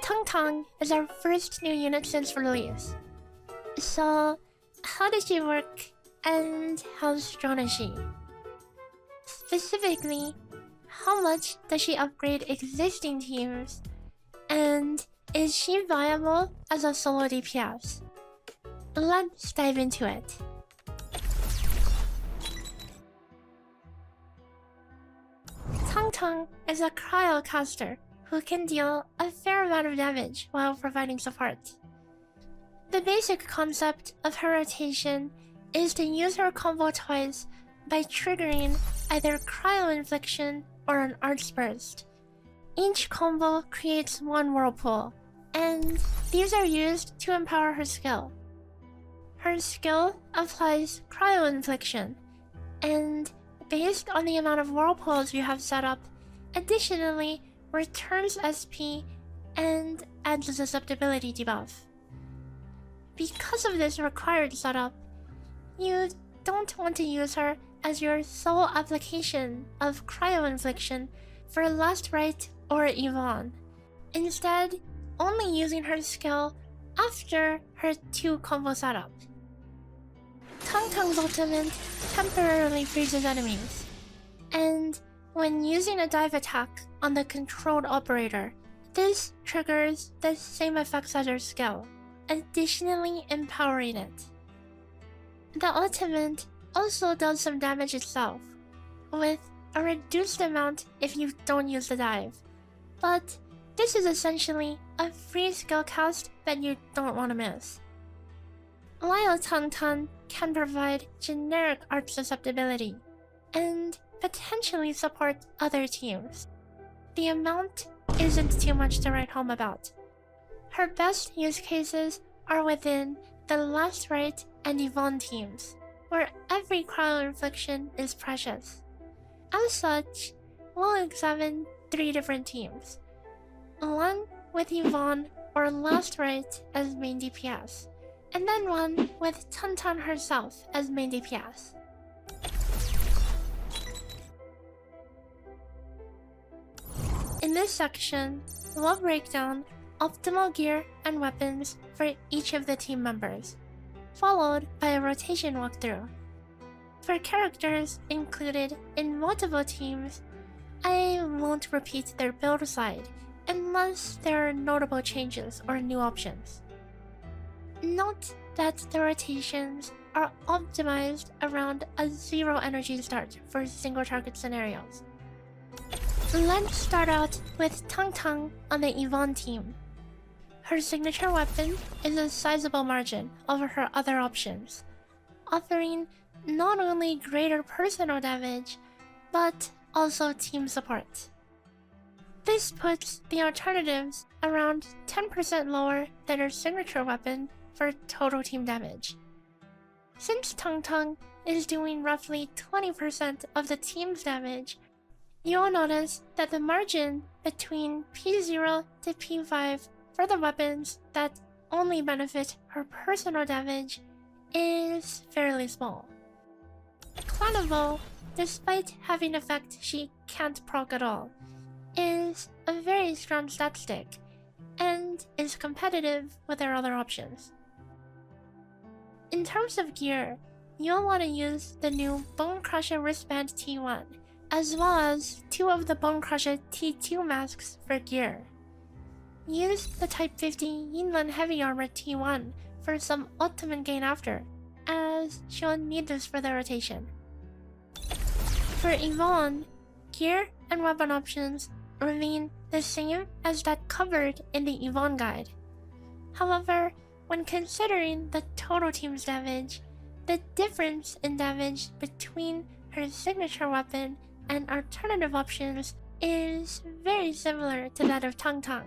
Tangtang is our first new unit since release. So, how does she work and how strong is she? Specifically, how much does she upgrade existing teams? And is she viable as a solo DPS? Let's dive into it. Tangtang is a Cryo caster who can deal a fair amount of damage while providing support. The basic concept of her rotation is to use her combo twice by triggering either Cryo Infliction or an Arts Burst. Each combo creates one whirlpool, and these are used to empower her skill. Her skill applies Cryo Infliction, and based on the amount of whirlpools you have set up, additionally returns SP and adds a susceptibility debuff. Because of this required setup, you don't want to use her as your sole application of Cryo Infliction for last Rite or Yvonne. Instead, only using her skill after her 2 combo setup. Tangtang's ultimate temporarily freezes enemies, and when using a dive attack on the controlled operator, this triggers the same effects as her skill, additionally empowering it. The ultimate also does some damage itself, with a reduced amount if you don't use the dive, but this is essentially a free skill cast that you don't want to miss. While Tangtang can provide generic art susceptibility and potentially support other teams, the amount isn't too much to write home about. Her best use cases are within the Last Rite and Yvonne teams, where every Cryo Infliction is precious. As such, we'll examine 3 different teams. One with Yvonne or Last Rite as main DPS, and then one with Tangtang herself as main DPS. In this section, we'll break down optimal gear and weapons for each of the team members, followed by a rotation walkthrough. For characters included in multiple teams, I won't repeat their build side unless there are notable changes or new options. Note that the rotations are optimized around a 0 energy start for single target scenarios. Let's start out with Tangtang on the Yvonne team. Her signature weapon is a sizable margin over her other options, offering not only greater personal damage, but also team support. This puts the alternatives around 10% lower than her signature weapon for total team damage. Since Tangtang is doing roughly 20% of the team's damage, you'll notice that the margin between P0 to P5 for the weapons that only benefit her personal damage is fairly small. Carnival, despite having effect she can't proc at all, is a very strong stat stick and is competitive with her other options. In terms of gear, you'll want to use the new Bone Crusher wristband T1, as well as 2 of the Bone Crusher T2 masks for gear. Use the Type 50 Yinlan Heavy Armor T1 for some ultimate gain after, as she'll need this for the rotation. For Yvonne, gear and weapon options remain the same as that covered in the Yvonne guide. However, when considering the total team's damage, the difference in damage between her signature weapon and alternative options is very similar to that of Tangtang.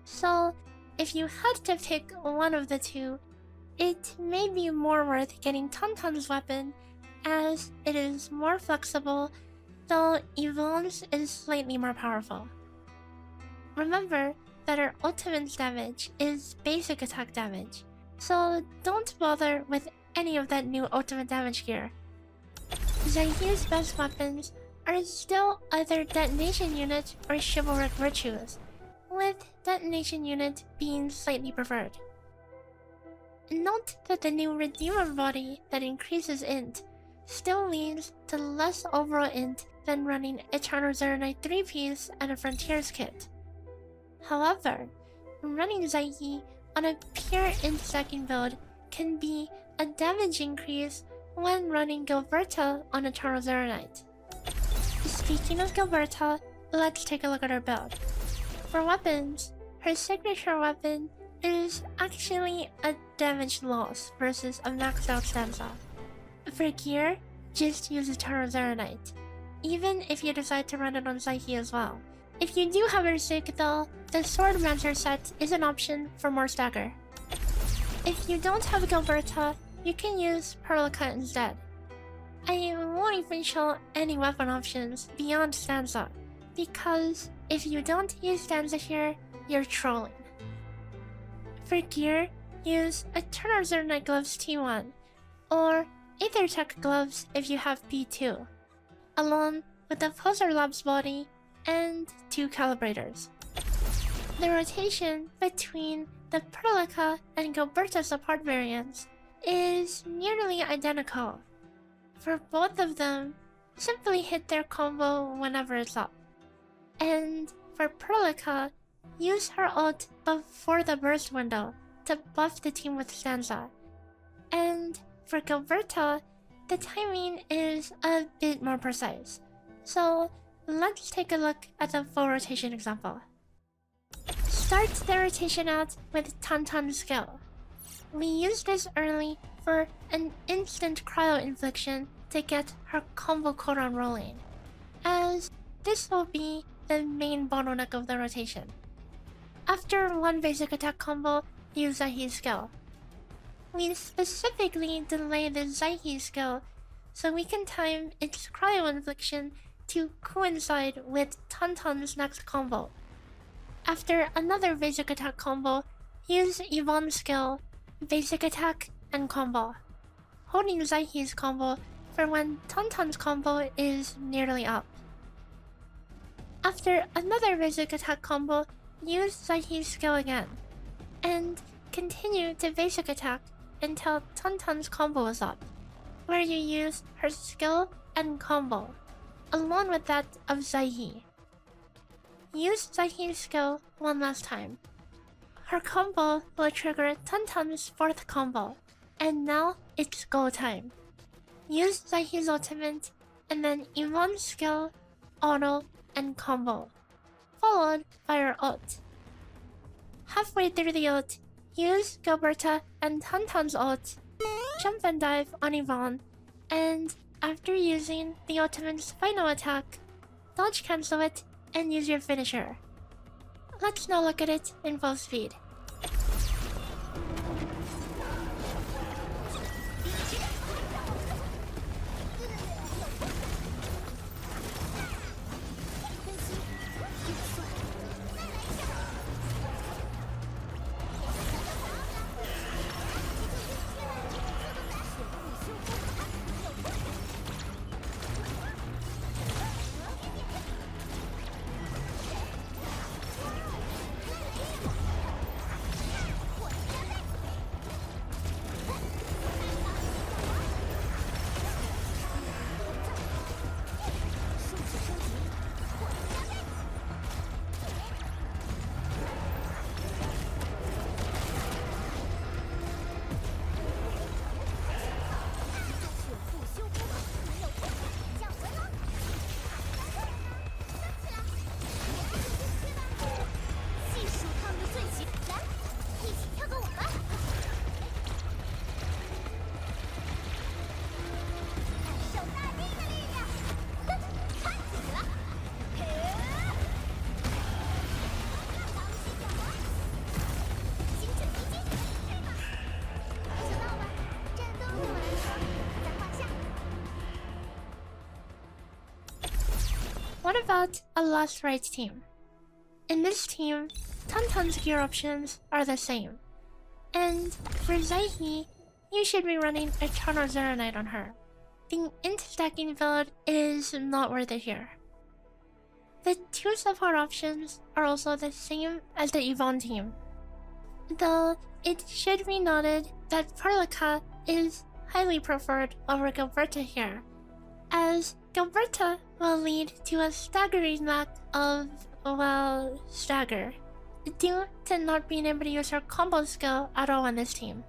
So, if you had to pick one of the 2, it may be more worth getting Tangtang's weapon, as it is more flexible, though Yvonne's is slightly more powerful. Remember that her ultimate's damage is basic attack damage, so don't bother with any of that new ultimate damage gear. Xaihi's best weapons are still either Detonation Unit or Chivalric Virtues, with detonation unit being slightly preferred. Note that the new Redeemer body that increases int still leads to less overall int than running Eternal Zero Knight 3-piece and a Frontiers kit. However, running Xaihi on a pure int stacking build can be a damage increase when running Gilberta on Eternal Zero Knight. Speaking of Gilberta, let's take a look at her build. For weapons, her signature weapon is actually a damage loss versus a maxed out stanza. For gear, just use Eternal Zero Knight, even if you decide to run it on Xaihi as well. If you do have her sig though, the Swordmancer set is an option for more stagger. If you don't have Gilberta, you can use Perlica instead. I won't even show any weapon options beyond stanza, because if you don't use stanza here, you're trolling. For gear, use Eternal Zero Knight Gloves T1, or Aethertech Gloves if you have P2, along with the Pulsar Labs body and 2 calibrators. The rotation between the Perlica and Gilberta support variants is nearly identical. For both of them, simply hit their combo whenever it's up. And for Perlica, use her ult before the burst window to buff the team with stanza. And for Gilberta, the timing is a bit more precise. So let's take a look at the full rotation example. Start the rotation out with Tangtang's skill. We use this early for an instant cryo infliction to get her combo cooldown rolling, as this will be the main bottleneck of the rotation. After one basic attack combo, use Xaihi's skill. We specifically delay the Xaihi skill so we can time its cryo infliction to coincide with Tangtang's next combo. After another basic attack combo, use Yvonne's skill, basic attack, and combo, holding Xaihi's combo for when Tangtang's combo is nearly up. After another basic attack combo, use Xaihi's skill again, and continue to basic attack until Tangtang's combo is up, where you use her skill and combo, along with that of Xaihi. Use Xaihi's skill one last time. Her combo will trigger Tangtang's 4th combo, and now it's go time. Use Xaihi's ultimate, and then Yvonne's skill, auto, and combo, followed by her ult. Halfway through the ult, use Gilberta and Tangtang's ult, jump and dive on Yvonne, and after using the ultimate's final attack, dodge cancel it and use your finisher. Let's now look at it in full speed. What about a Lost Rite team? In this team, Tangtang's gear options are the same. And for Xaihi, you should be running Eternal Zero Knight on her. The int stacking build is not worth it here. The two support options are also the same as the Yvonne team, though it should be noted that Perlica is highly preferred over Gilberta here, as Gilberta will lead to a staggering lack of, well, stagger, due to not being able to use her combo skill at all on this team.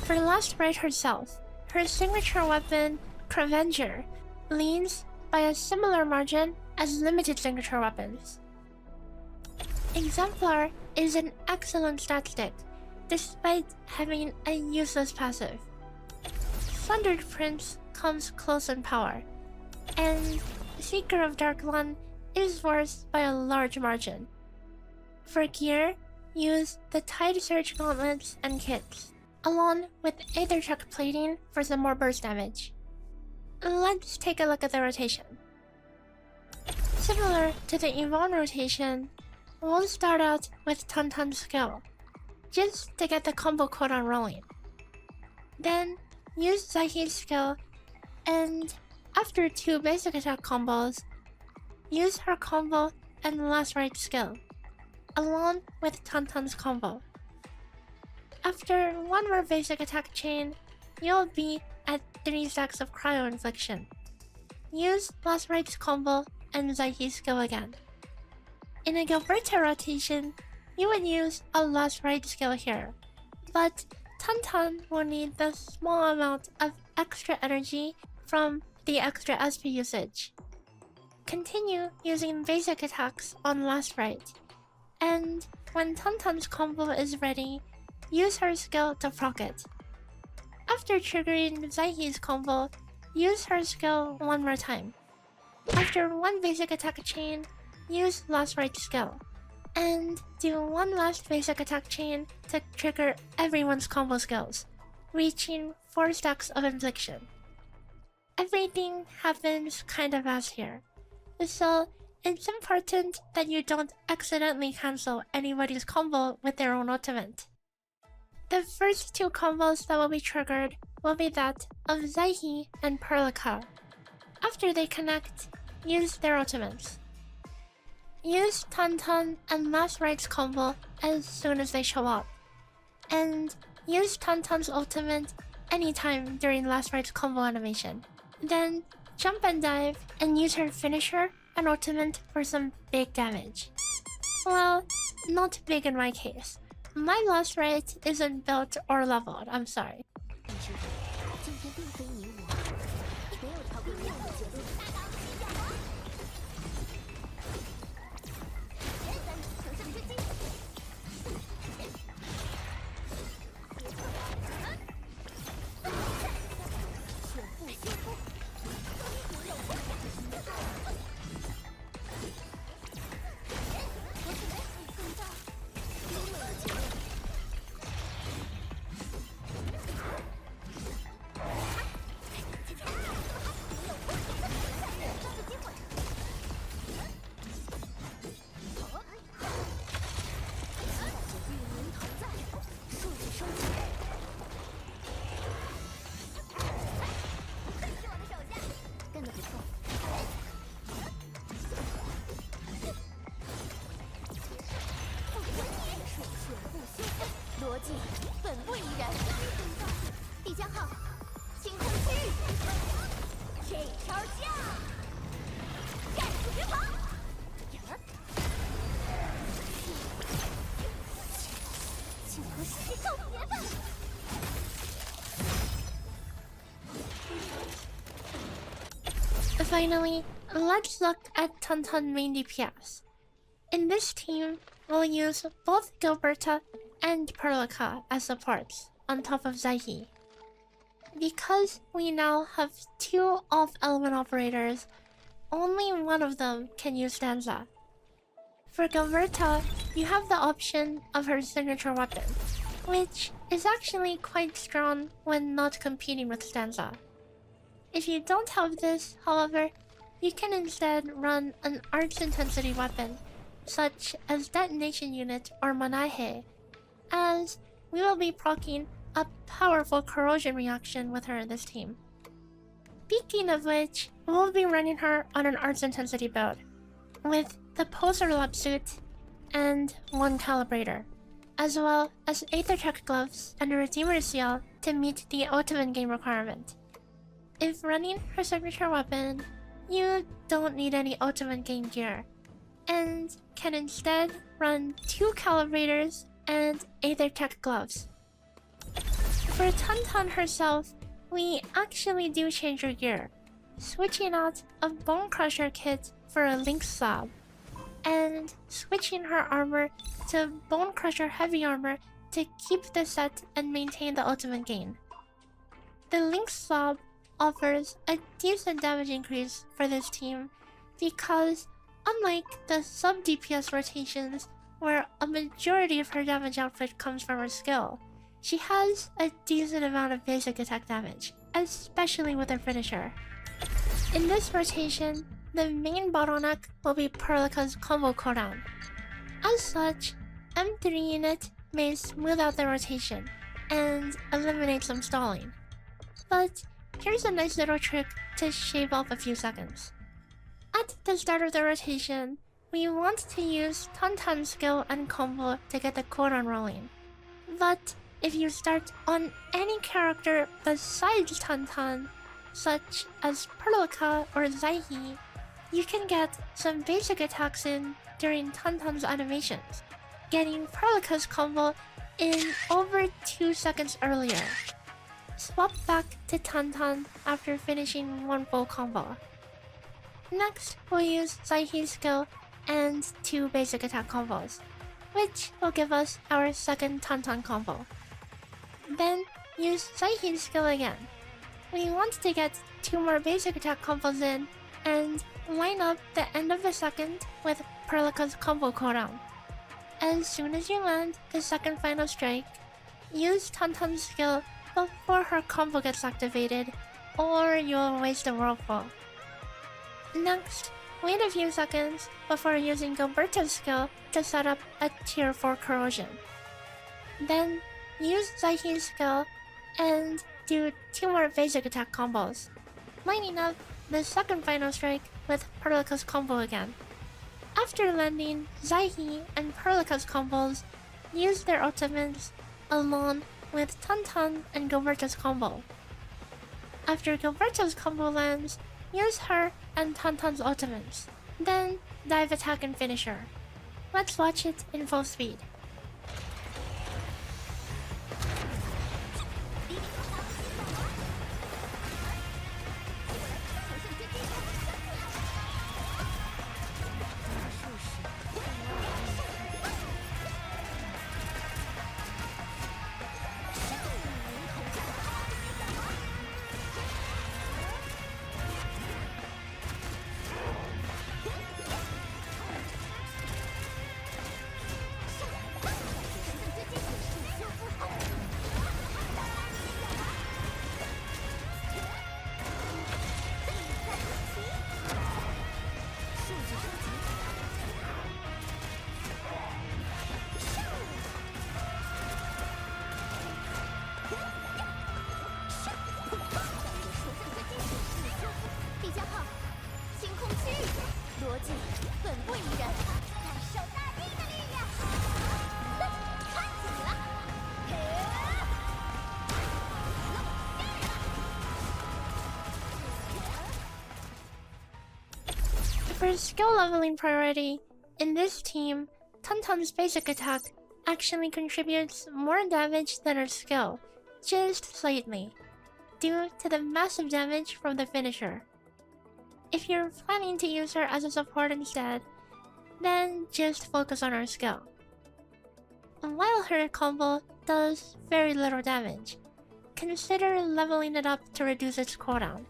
For last Rite herself, her signature weapon, Crevenger, leads by a similar margin as limited signature weapons. Exemplar is an excellent stat stick, despite having a useless passive. Thundered Prince comes close in power, and Seeker of Dark One is worse by a large margin. For gear, use the Tide Surge gauntlets and kits, along with Aetherchuck plating for some more burst damage. Let's take a look at the rotation. Similar to the Yvonne rotation, we'll start out with Tangtang's skill, just to get the combo cooldown rolling. Then, use Xaihi's skill, and after 2 basic attack combos, use her combo and last Rite skill, along with Tangtang's combo. After 1 more basic attack chain, you'll be at 3 stacks of Cryo infliction. Use last Rite's combo and Xaihi's skill again. In a Gilberta rotation, you would use a last Rite skill here, but Tangtang will need the small amount of extra energy from the extra SP usage. Continue using basic attacks on last Rite, and when Tangtang's combo is ready, use her skill to proc it. After triggering Xaihi's combo, use her skill 1 more time. After 1 basic attack chain, use last Rite skill, and do 1 last basic attack chain to trigger everyone's combo skills, reaching 4 stacks of infliction. Everything happens kind of fast here, so it's important that you don't accidentally cancel anybody's combo with their own ultimate. The first 2 combos that will be triggered will be that of Xaihi and Perlica. After they connect, use their ultimates. Use Tangtang and last Rite's combo as soon as they show up, and use Tangtang's ultimate anytime during last Rite's combo animation. Then jump and dive and use her finisher and ultimate for some big damage. Well, not big in my case. My last Rite isn't built or leveled, I'm sorry. Finally, let's look at Tangtang main DPS. In this team, we'll use both Gilberta and Perlica as supports, on top of Xaihi. Because we now have 2 off-element operators, only one of them can use Stanza. For Gilberta, you have the option of her signature weapon, which is actually quite strong when not competing with Stanza. If you don't have this, however, you can instead run an arts intensity weapon, such as Detonation Unit or Manaihe, as we will be proccing a powerful corrosion reaction with her in this team. Speaking of which, we'll be running her on an arts intensity build. with the poser lab suit and 1 calibrator, as well as Aethertech gloves and a Redeemer seal to meet the ultimate game requirement. If running her signature weapon, you don't need any ultimate game gear, and can instead run 2 calibrators and Aethertech gloves. For Tangtang herself, we actually do change her gear, switching out a Bone Crusher kit for a Lynx Slab, and switching her armor to Bone Crusher heavy armor to keep the set and maintain the ultimate gain. The Lynx Slab offers a decent damage increase for this team because, unlike the sub-DPS rotations where a majority of her damage output comes from her skill, she has a decent amount of basic attack damage, especially with her finisher. In this rotation, the main bottleneck will be Perlica's combo cooldown. As such, M3 unit may smooth out the rotation and eliminate some stalling. But here's a nice little trick to shave off a few seconds. At the start of the rotation, we want to use Tangtang's skill and combo to get the cooldown rolling. But if you start on any character besides Tangtang, such as Perlica or Xaihi, you can get some basic attacks in during Tangtang's animations, getting Perlica's combo in over 2 seconds earlier. Swap back to Tangtang after finishing 1 full combo. Next, we'll use Xaihi's skill and 2 basic attack combos, which will give us our 2nd Tangtang combo. Then, use Xaihi's skill again. We want to get 2 more basic attack combos in and line up the end of the 2nd with Perlica's combo cooldown. As soon as you land the 2nd final strike, use Tangtang's skill before her combo gets activated, or you'll waste a whirlpool. Next, wait a few seconds before using Gilberta's skill to set up a tier 4 corrosion. Then, use Xaihi's skill and do 2 more basic attack combos, lining up the 2nd final strike with Perlica's combo again. After landing Xaihi and Perlica's combos, use their ultimates along with Tangtang and Gilberta's combo. After Gilberta's combo lands, use her and Tangtang's ultimates, then dive attack and finish her. Let's watch it in full speed. For skill leveling priority, in this team, Tangtang's basic attack actually contributes more damage than her skill, just slightly, due to the massive damage from the finisher. If you're planning to use her as a support instead, then just focus on her skill. While her combo does very little damage, consider leveling it up to reduce its cooldown,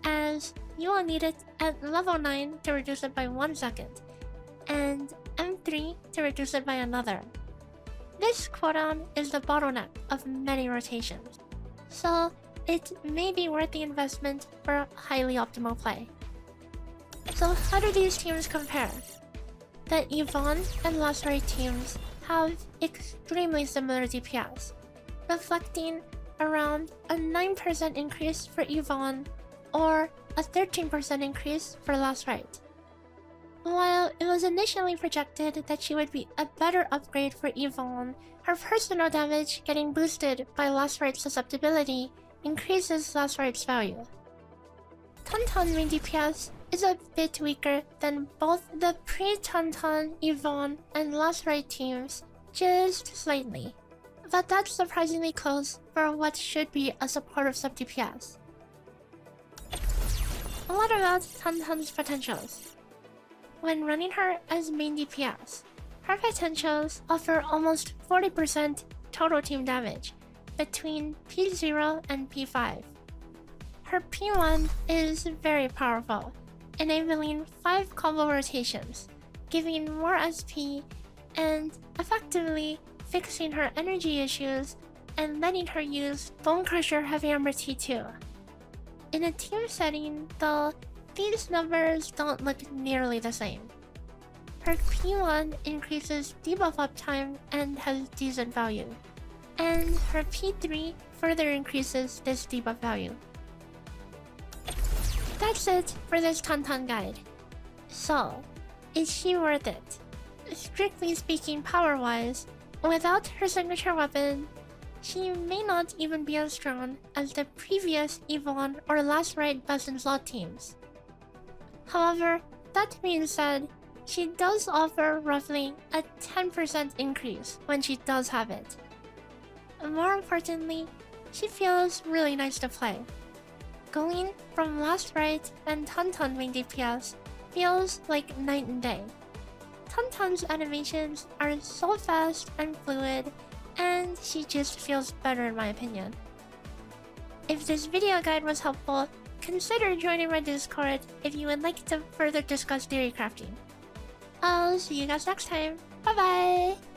as you will need it at level 9 to reduce it by 1 second, and M3 to reduce it by another. This cooldown is the bottleneck of many rotations, so it may be worth the investment for highly optimal play. So how do these teams compare? The Yvonne and Rite teams have extremely similar DPS, reflecting around a 9% increase for Yvonne or a 13% increase for Rite. While it was initially projected that she would be a better upgrade for Yvonne, her personal damage getting boosted by Last Rite's susceptibility increases Last Rite's value. Tangtang main DPS is a bit weaker than both the pre-Tangtang, Yvonne, and Last Rite teams, just slightly. But that's surprisingly close for what should be a supportive sub-DPS. A lot about Tangtang's potentials. When running her as main DPS, her potentials offer almost 40% total team damage between P0 and P5. Her P1 is very powerful, enabling 5 combo rotations, giving more SP, and effectively fixing her energy issues and letting her use Bone Crusher Heavy Armor T2. In a team setting, though, these numbers don't look nearly the same. Her P1 increases debuff uptime and has decent value, and her P3 further increases this debuff value. That's it for this Tangtang guide. So, is she worth it? Strictly speaking power-wise, without her signature weapon, she may not even be as strong as the previous Yvonne or Last Rite Best in Slot teams. However, that being said, she does offer roughly a 10% increase when she does have it. More importantly, she feels really nice to play. Going from Last Rite and Tangtang main DPS feels like night and day. Tangtang's animations are so fast and fluid, and she just feels better in my opinion. If this video guide was helpful, consider joining my Discord if you would like to further discuss theory crafting. I'll see you guys next time. Bye bye!